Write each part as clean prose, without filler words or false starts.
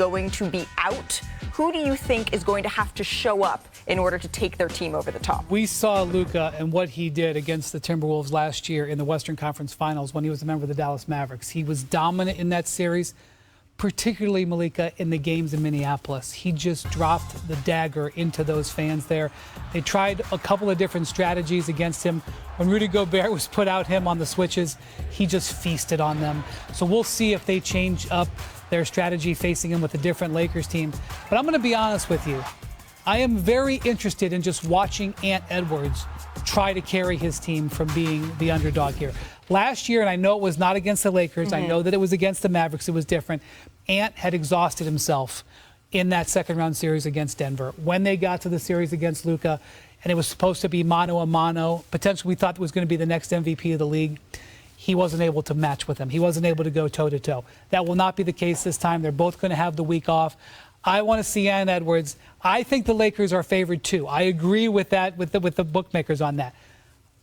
going to be out? Who do you think is going to have to show up in order to take their team over the top? We saw Luka and what he did against the Timberwolves last year in the Western Conference Finals when he was a member of the Dallas Mavericks. He was dominant in that series, particularly, Malika, in the games in Minneapolis. He just dropped the dagger into those fans there. They tried a couple of different strategies against him. When Rudy Gobert was put out him on the switches, he just feasted on them. So we'll see if they change up their strategy facing him with a different Lakers team. But I'm going to be honest with you. I am very interested in just watching Ant Edwards try to carry his team from being the underdog here. Last year, and I know it was not against the Lakers, I know that it was against the Mavericks, it was different. Ant had exhausted himself in that second round series against Denver. When they got to the series against Luka, and it was supposed to be mano a mano, potentially we thought it was going to be the next MVP of the league, he wasn't able to match with him. He wasn't able to go toe-to-toe. That will not be the case this time. They're both going to have the week off. I want to see Ant Edwards. I think the Lakers are favored too. I agree with that, with the bookmakers on that.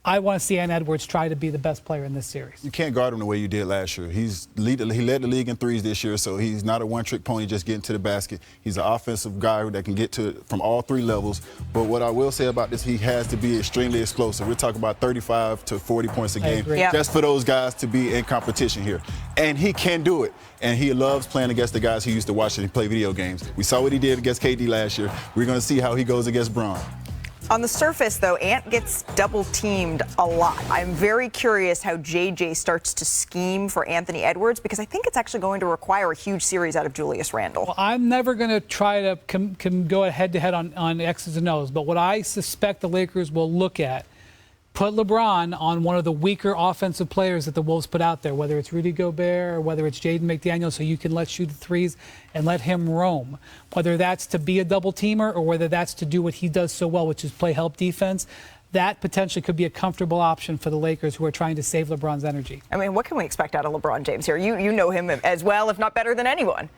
I want to see Ant Edwards try to be the best player in this series. You can't guard him the way you did last year. He led the league in threes this year, so he's not a one-trick pony just getting to the basket. He's an offensive guy that can get to it from all three levels. But what I will say about this, he has to be extremely explosive. We're talking about 35 to 40 points a game just for those guys to be in competition here. And he can do it. And he loves playing against the guys he used to watch and play video games. We saw what he did against KD last year. We're going to see how he goes against Bron. On the surface, though, Ant gets double-teamed a lot. I'm very curious how JJ starts to scheme for Anthony Edwards, because I think it's actually going to require a huge series out of Julius Randle. Well, I'm never going to try to go head-to-head on X's and O's, but what I suspect the Lakers will look at, put LeBron on one of the weaker offensive players that the Wolves put out there, whether it's Rudy Gobert or whether it's Jaden McDaniels, so you can shoot the threes and let him roam. Whether that's to be a double-teamer or whether that's to do what he does so well, which is play help defense, that potentially could be a comfortable option for the Lakers, who are trying to save LeBron's energy. I mean, what can we expect out of LeBron James here? You know him as well, if not better than anyone.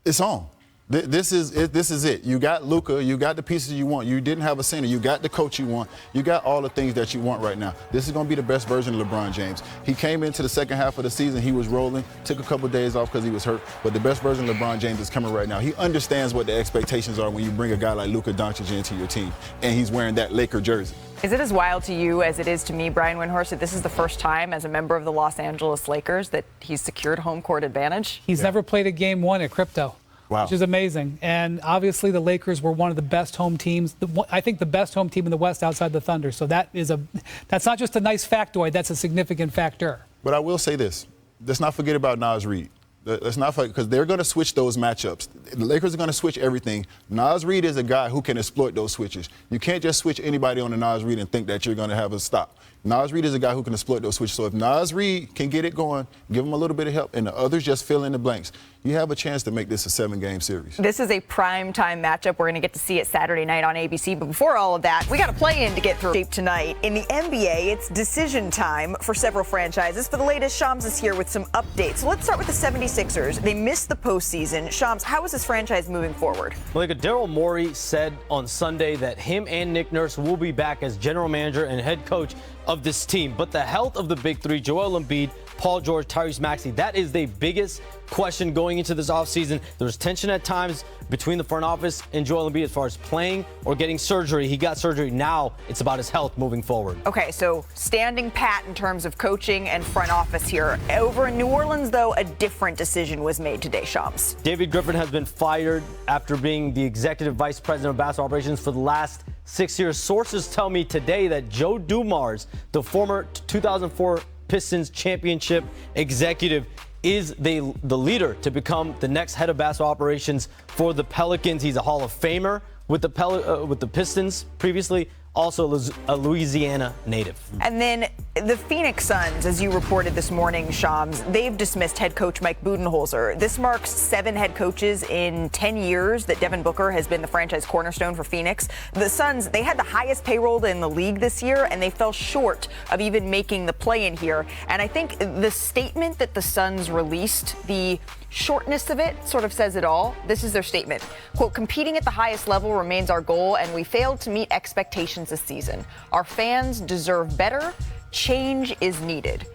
It's on. This is it. You got Luka. You got the pieces you want. You didn't have a center. You got the coach you want. You got all the things that you want right now. This is going to be the best version of LeBron James. He came into the second half of the season. He was rolling. Took a couple of days off because he was hurt. But the best version of LeBron James is coming right now. He understands what the expectations are when you bring a guy like Luka Doncic into your team, and he's wearing that Laker jersey. Is it as wild to you as it is to me, Brian Windhorst, that this is the first time as a member of the Los Angeles Lakers that he's secured home court advantage? He's never played a game one at Crypto. Wow. Which is amazing. And obviously the Lakers were one of the best home teams, I think the best home team in the West outside the Thunder. So that's not just a nice factoid, that's a significant factor. But I will say this. Let's not forget about Naz Reid. Let's not forget, because they're going to switch those matchups. The Lakers are going to switch everything. Naz Reid is a guy who can exploit those switches. You can't just switch anybody on the Naz Reid and think that you're going to have a stop. Naz Reid is a guy who can exploit those switches. So if Naz Reid can get it going, give him a little bit of help, and the others just fill in the blanks, you have a chance to make this a 7-game series. This is a prime-time matchup. We're going to get to see it Saturday night on ABC. But before all of that, we got a play-in to get through tonight. In the NBA, it's decision time for several franchises. For the latest, Shams is here with some updates. So let's start with the 76ers. They missed the postseason. Shams, how is this franchise moving forward? Malika, Daryl Morey said on Sunday that him and Nick Nurse will be back as general manager and head coach of this team. But the health of the big three, Joel Embiid, Paul George, Tyrese Maxey, that is the biggest question going into this offseason. There's tension at times between the front office and Joel Embiid as far as playing or getting surgery. He got surgery. Now it's about his health moving forward. Okay, so standing pat in terms of coaching and front office here. Over in New Orleans, though, a different decision was made today, Shams. David Griffin has been fired after being the executive vice president of basketball operations for the last 6 years. Sources tell me today that Joe Dumars, the former 2004 Pistons championship executive, is the leader to become the next head of basketball operations for the Pelicans. He's a Hall of Famer with the Pistons previously, also a Louisiana native. And then the Phoenix Suns, as you reported this morning, Shams, they've dismissed head coach Mike Budenholzer. This marks 7 head coaches in 10 years that Devin Booker has been the franchise cornerstone for Phoenix. The Suns, they had the highest payroll in the league this year, and they fell short of even making the play-in here. And I think the statement that the Suns released, the shortness of it sort of says it all. This is their statement. Quote, competing at the highest level remains our goal, and we failed to meet expectations this season. Our fans deserve better. Change is needed.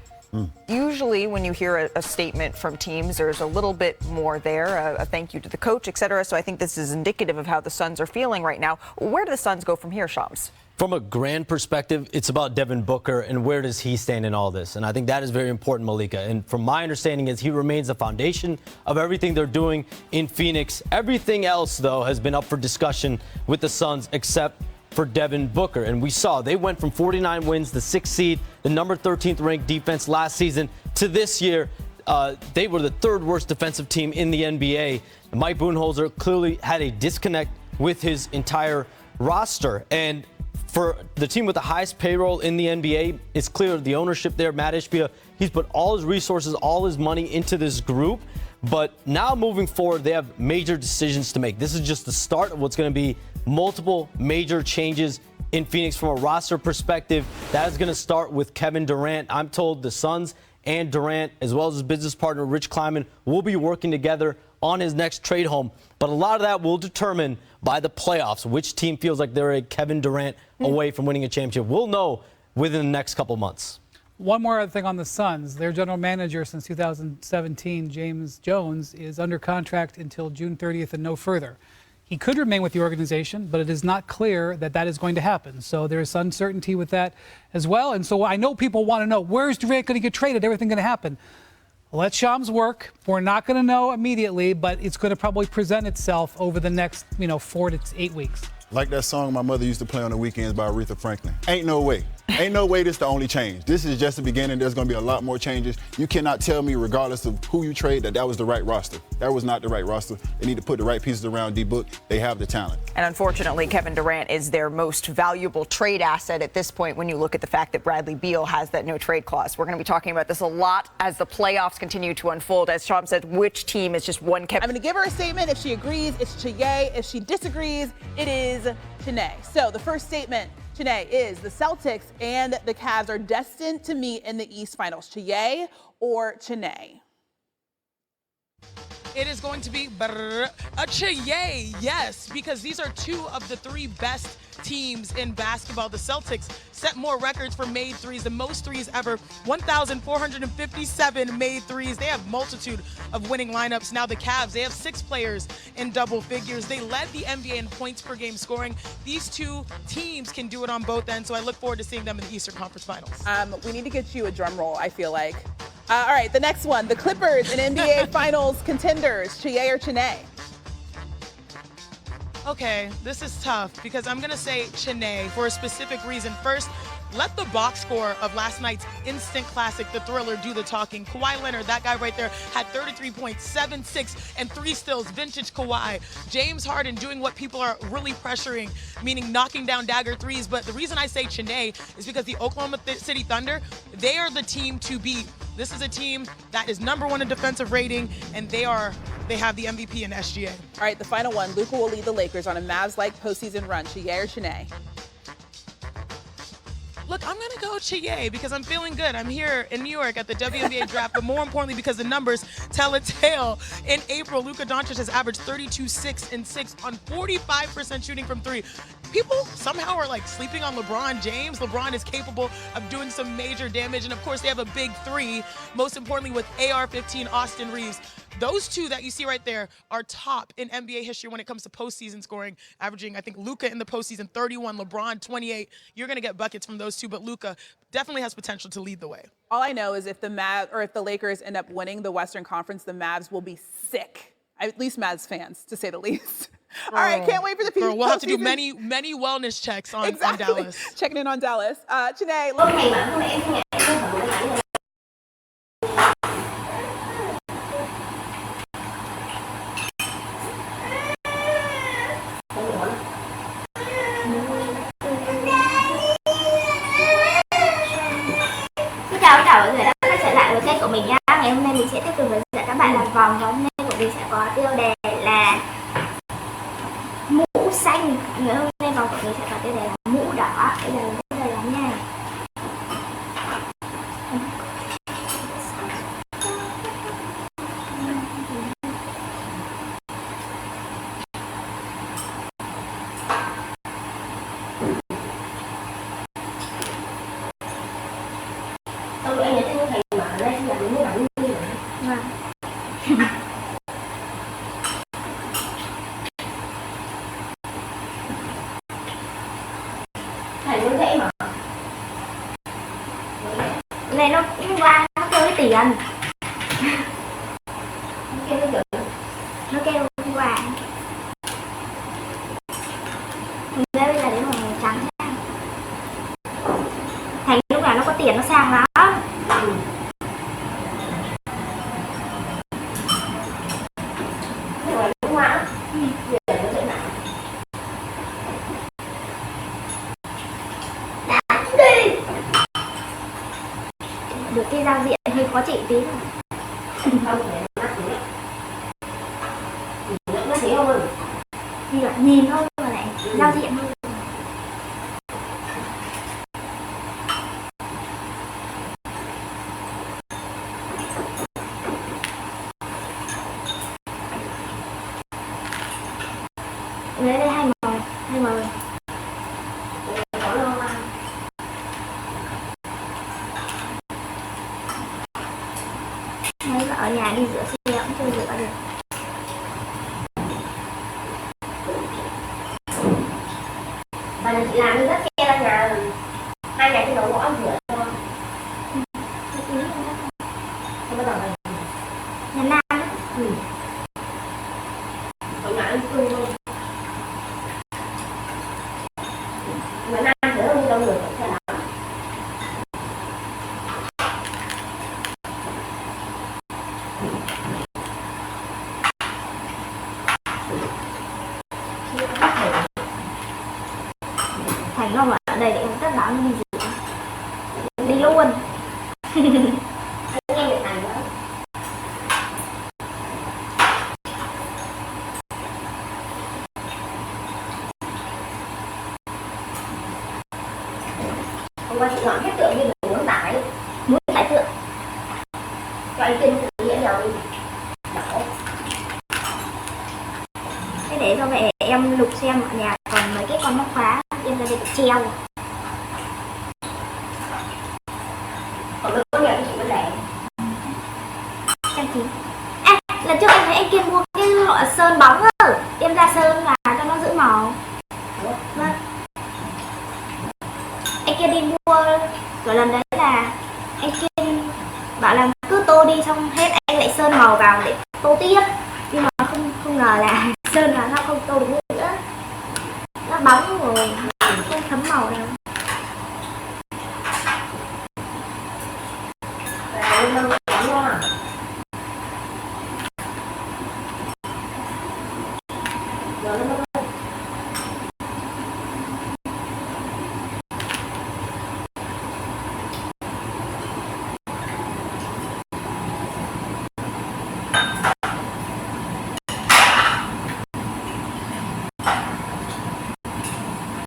Usually when you hear a statement from teams, there's a little bit more there, a thank you to the coach, et cetera. So I think this is indicative of how the Suns are feeling right now. Where do the Suns go from here, Shams? From a grand perspective, it's about Devin Booker and where does he stand in all this. And I think that is very important, Malika. And from my understanding is he remains the foundation of everything they're doing in Phoenix. Everything else, though, has been up for discussion with the Suns except for Devin Booker. And we saw they went from 49 wins, the 6th seed, the number 13th ranked defense last season, to this year. They were the 3rd worst defensive team in the NBA. Mike Budenholzer clearly had a disconnect with his entire roster. And for the team with the highest payroll in the NBA, it's clear the ownership there, Matt Ishbia, he's put all his resources, all his money into this group. But now moving forward, they have major decisions to make. This is just the start of what's going to be multiple major changes in Phoenix from a roster perspective. That is going to start with Kevin Durant. I'm told the Suns and Durant, as well as his business partner, Rich Kleiman, will be working together on his next trade home. But a lot of that will determine by the playoffs which team feels like they're a Kevin Durant away from winning a championship. We'll know within the next couple months. One more other thing on the Suns. Their general manager since 2017, James Jones, is under contract until June 30th and no further. He could remain with the organization, but it is not clear that that is going to happen. So there is uncertainty with that as well. And so I know people want to know, where's Durant going to get traded? Everything going to happen? Let Shams work. We're not going to know immediately, but it's going to probably present itself over the next, 4 to 8 weeks. Like that song my mother used to play on the weekends by Aretha Franklin. Ain't no way. Ain't no way this the only change. This is just the beginning. There's going to be a lot more changes. You cannot tell me, regardless of who you trade, that was the right roster. That was not the right roster. They need to put the right pieces around D-Book. They have the talent. And unfortunately, Kevin Durant is their most valuable trade asset at this point when you look at the fact that Bradley Beal has that no trade clause. We're going to be talking about this a lot as the playoffs continue to unfold. As Sean said, which team is just one Kevin? I'm going to give her a statement. If she agrees, it's Cheye. If she disagrees, it is Chiney. So the first statement, Chiney, is the Celtics and the Cavs are destined to meet in the East Finals. Cheye or Chiney? It is going to be a Cheye, yes, because these are 2 of the 3 best teams in basketball. The Celtics set more records for made threes, the most threes ever, 1,457 made threes. They have multitude of winning lineups. Now the Cavs, they have 6 players in double figures. They led the NBA in points per game scoring. These 2 teams can do it on both ends, so I look forward to seeing them in the Eastern Conference Finals. We need to get you a drum roll, I feel like. All right, the next one, the Clippers and NBA Finals contenders, Cheye or Chiney? Okay, this is tough because I'm going to say Chiney for a specific reason. First, let the box score of last night's instant classic, The Thriller, do the talking. Kawhi Leonard, that guy right there, had 33 points, 7, 6, and 3 steals, vintage Kawhi. James Harden doing what people are really pressuring, meaning knocking down dagger threes. But the reason I say Chiney is because the Oklahoma City Thunder, they are the team to beat. This is a team that is #1 in defensive rating, and they have the MVP in SGA. All right, the final one, Luka will lead the Lakers on a Mavs-like postseason run. Cheye or Chiney? Look, I'm going to go Cheye because I'm feeling good. I'm here in New York at the WNBA draft, but more importantly because the numbers tell a tale. In April, Luka Doncic has averaged 32, 6, and 6 on 45% shooting from 3. People somehow are sleeping on LeBron James. LeBron is capable of doing some major damage. And of course, they have a big 3, most importantly with AR-15, Austin Reeves. Those 2 that you see right there are top in NBA history when it comes to postseason scoring, averaging, I think, Luka in the postseason 31, LeBron 28. You're going to get buckets from those 2, but Luka definitely has potential to lead the way. All I know is if the Lakers end up winning the Western Conference, the Mavs will be sick. At least Mavs fans, to say the least. All right, can't wait for the postseason. We'll have to do many wellness checks on Dallas. Checking in on Dallas. Chiney, chào mọi người đã quay trở lại với kênh của mình nhé. Ngày hôm nay mình sẽ tiếp tục hướng dẫn các bạn làm vòng và hôm nay của mình sẽ có tiêu đề là mũ xanh. Ngày hôm nay vòng của mình sẽ có tiêu đề là mũ đỏ. Bây giờ mình bắt đầu làm nha. Anh nhớ tên thầy mà về nó qua nó kêu lấy tiền. Nó kêu qua. Bây giờ đến màu trắng sang. Thành lúc nào nó có tiền nó sang lắm. Được cái giao diện hơi khó chịu tí rồi. Thì lại nhìn thôi mà lại giao diện thôi. Lấy đây hai màu rồi. Mấy ở nhà đi rửa xe cũng chưa rửa được. Và chị làm đi dắt xe ra nhà rồi. 2 ngày trên đầu gõ rửa cho. Không bắt đầu này. Nhà Nam á. Ở nhà anh Phương luôn. Nhà Nam rửa không đâu người cũng sẽ làm. Thành không ở đây để em tất báo đi gì đi luôn. Nghe được Thành nữa. Hôm qua chị dọn hết tượng như là muốn tải tượng cho anh Kinh tự nghĩa rồi. Thế để cho mẹ em lục xem ở nhà còn mấy cái con móc khóa em ra đây để treo. Còn mấy con nhà thì chị vẫn để. Trang trí. À, lần trước em thấy anh Kiên mua cái lọ sơn bóng á, em ra sơn là cho nó giữ màu. Vâng. Anh Kiên đi mua rồi lần đấy là anh Kiên bảo là cứ tô đi xong hết anh lại sơn màu vào để tô tiếp, nhưng mà không ngờ là sơn là nó không tô được nữa, nó bóng rồi không thấm màu đâu. Rồi nó